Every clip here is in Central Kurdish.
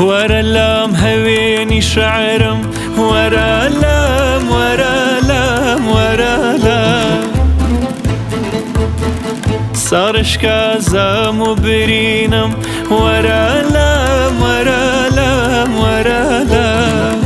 ورا لام هويني شعرم ورا لام ورا لام ورا لام صارش كازام وبرينم ورا لام ورا لام ورا لام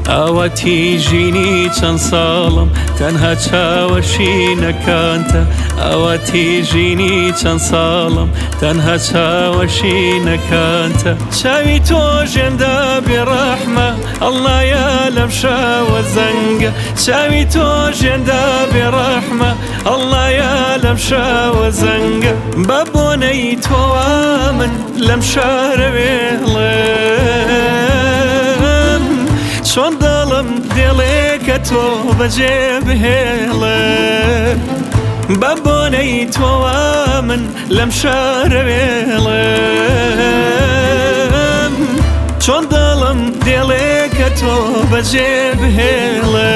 ئاواتی ژینی چەند ساڵم تەنها چاوەشی نەکانتە ئاواتی ژینی چەند ساڵم تەنها چاوەشی نەکانتە چاوی تۆ ژێندا بێڕەحمە ئەڵڵایە لەم شاوە زەنگە چاوی تۆ ژێندا بێڕەحمە ئەڵڵایە لەم شاوە زەنگە بە بۆنەی تۆوە من لەم شارە وێڵێم چۆن دڵم دێڵێ کە تۆ بەجێ بهێڵێ بە بۆنەی تۆوە من لەم شارە وێڵێم چۆن دڵم دێڵێ کە تۆ بەجێ بهێڵێ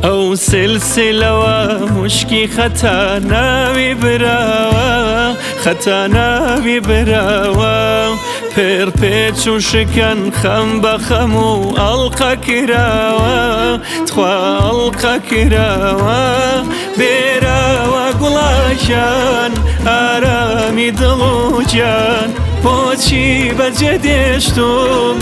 ئەو سلسلەوە موشکی خەتا ناوی براوە خەتا ناوی براوە پێر پێچ و شکەن خەم بە خەم و ئەڵقە کراوە تخوا ئەڵقە کراوە بێراوە گوڵاکیان ئارامی دڵ و گیان بۆچی بەجێ دێشتوم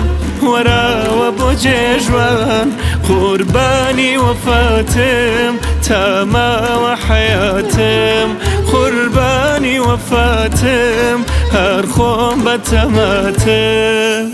وەراوە بۆ جێژوان قوربانی وەفاتم تاماوە حەیاتم قوربانی وەفاتم هەر خۆم بە تەماتم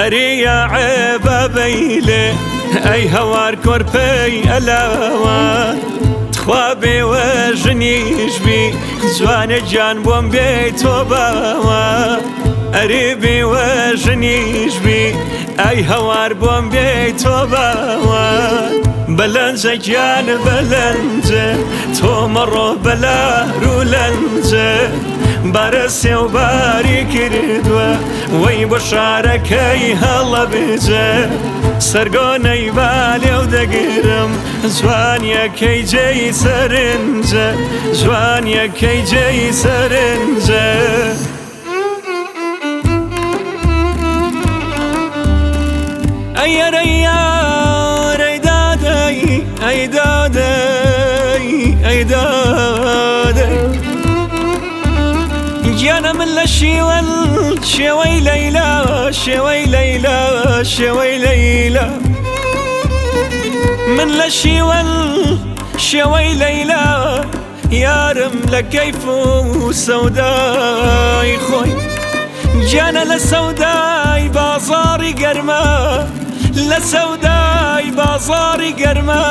ئەرێ یا عێبە بەیلێ ئەی هەوار کۆرپەی ئەلاوان تخوا بێوە ژنیش بی جوانە گیان بۆم بێ تۆ باوە ئەرێ بێوە ژنیش بی ئەی هەوار بۆم بێ تۆ باوە بەلەنجە گیان بەلەنجە تۆ مەڕۆ بەلار و لەنجە بارە سێوباری کردووە وەی بۆ شارەکەی هەڵە بجە سەرگۆنەی بالێو دەگرم جوانیەکەی جێی سەرنجە جوانیەکەی جێی سەرنجە ئەیەرە یار ئەی دادەی ئەی دادەی ئەی دادەی گیانە من لە شیوەن شێوەی لەیلا شێوەی لەیلا شێوەی لەیلا من لە شیوەن شێوەی لەیلا یارم لە کەیف و سەودای خۆی گیانە لە سەودای بازاڕی گەرمە لە سەودای بازاڕی گەرمە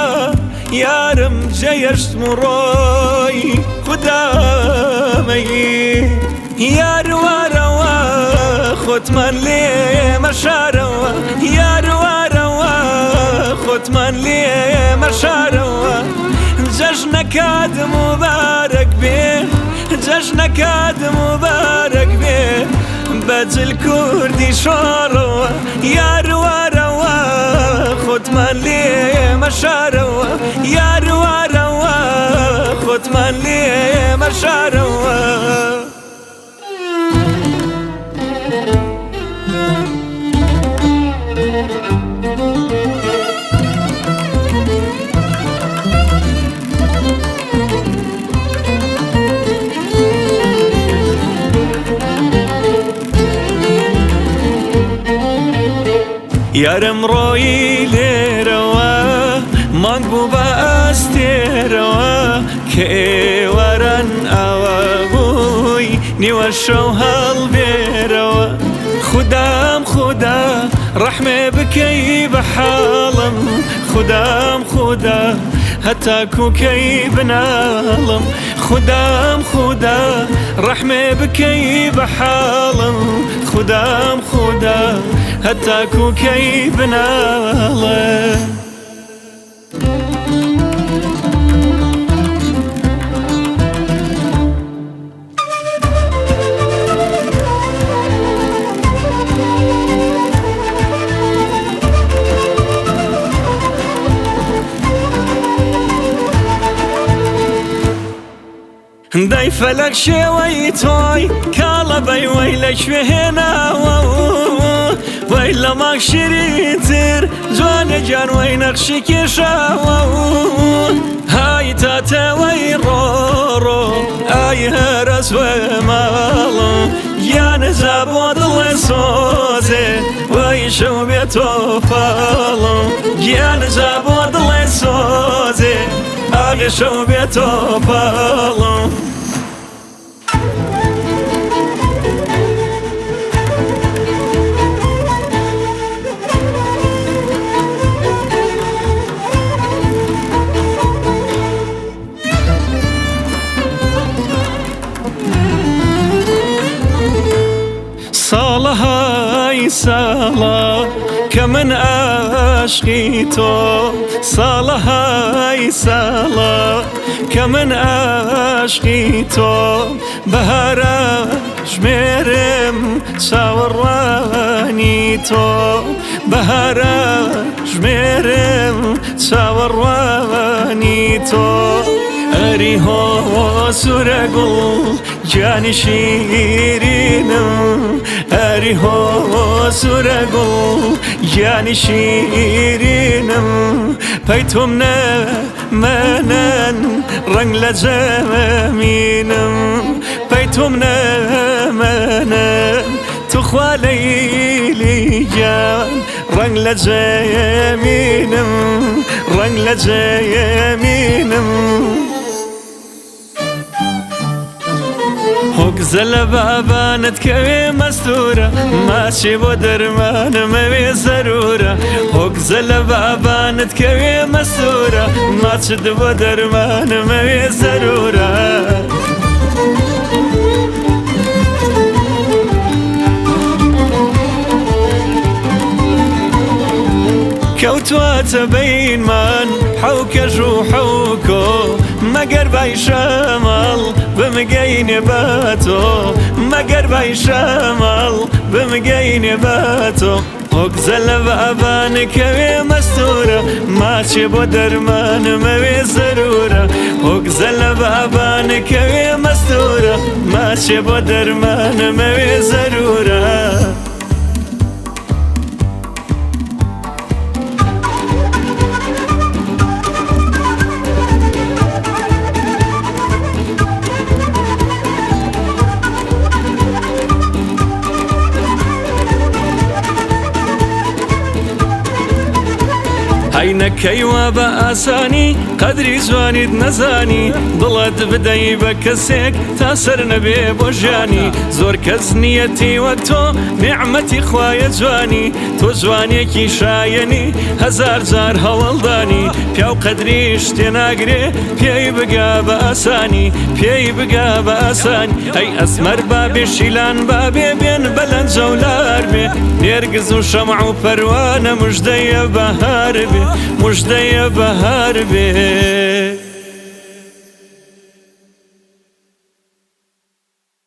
یارم جێیەشتم و ڕۆی خودامەیی یار وارەوە خۆتمان لێ مەشارەوە یار وارەوە خۆتمان لێ مەشارەوە جەژنەکەت مبارەک بێ جەژنەکەت مبارەک بێ بەجل کوردی شۆڕەوە یار وارەوە خۆتمان لێ مەشارەوە یار وارەوە خۆتمان لێ مەشارەوە یارم ڕۆیی لێرەوە مانگ بوو بە ئەستێرەوە کە ئێوەران ئاوا بووی نیوە شەو هەڵبێرەوە خودام خدا ڕەحمێ بکەی بە حاڵم خودام خدا هەتاکوکەی بناڵم خودام خدا ڕەحمێ بکەی بە حاڵم خودام خدا هەتاکوکەی بناڵم دای فەلەک شێوەی تۆی کاڵە بەی وەی لەکوێ هێناوە وەی لە ماک شیرینتر جوانە گیان وەی نەخشی کێشاوە های تاتەوەی ڕۆڕۆ ئای هەرەسوە ماڵم گیانەجا بۆ دڵێ سۆزێ وەی شەو بێتۆ پاڵم گیانەجا بۆ دڵێ سۆزێ ئاگە شەو بێتۆ پاڵم ساڵە های ساڵە کە من عاشقی تۆ ساڵە های ساڵە کە من عاشقی تۆ بەهارە ژمێرم چاوەڕوانی تۆ بەهارە ژمێرم چاوەڕوانی تۆ ئەری هۆ سوورە گوڵ گیانی شیرینم ئەری هۆ سوورە گوڵ گیانی شیرینم پەی تۆم نەمەنەن ڕەنگ لە جەمینم پەی تۆم نەمەنەن توخوا لەیلی گیان ڕەنگ لە جەمینم ڕەنگ لە جەمینم هۆگزە لە بابانت کەوێ مەستورە ماچێ بۆ دەرمانمەوێ زەرورە هۆگزە لە بابانت کەوێ مەستورە ماچت بۆ دەرمانمەوێ زەرورە کەوتواتە بەینمان حەوکەژ و حەوکۆ مەگەر بای شەماڵ بمگەینێ بە تۆ مەگەر بای شەماڵ بمگەینێ بە تۆ هۆگزە لە بابانکەوێ مەستورە ماچێ بۆ دەرمانمەوێ زەرورە هۆگزە لە بابانکەوێ مەستورە ماچێ بۆ دەرمانمەوێ زەرورە هەینەکەیوە بە ئاسانی قەدری جوانیت نەزانی دڵت بدەی بە کەسێک تا سەر نەبێ بۆ ژیانی زۆر کەس نیەتی وەک تۆ نیعمەتی خوایە جوانی تۆ جوانێکی شایەنی هەزار جار هەوڵدانی پیا و قەدریش تێناگرێ پێی بگا بە ئاسانی پێی بگا بە ئاسانی ئەی ئەسمەر بابێ شیلان بابێ بێن بەلەنجە جەولار بێ نێرگز و شەمع و پەروانە موژدەیە بەهار بێ موژدەیە بەهار بێ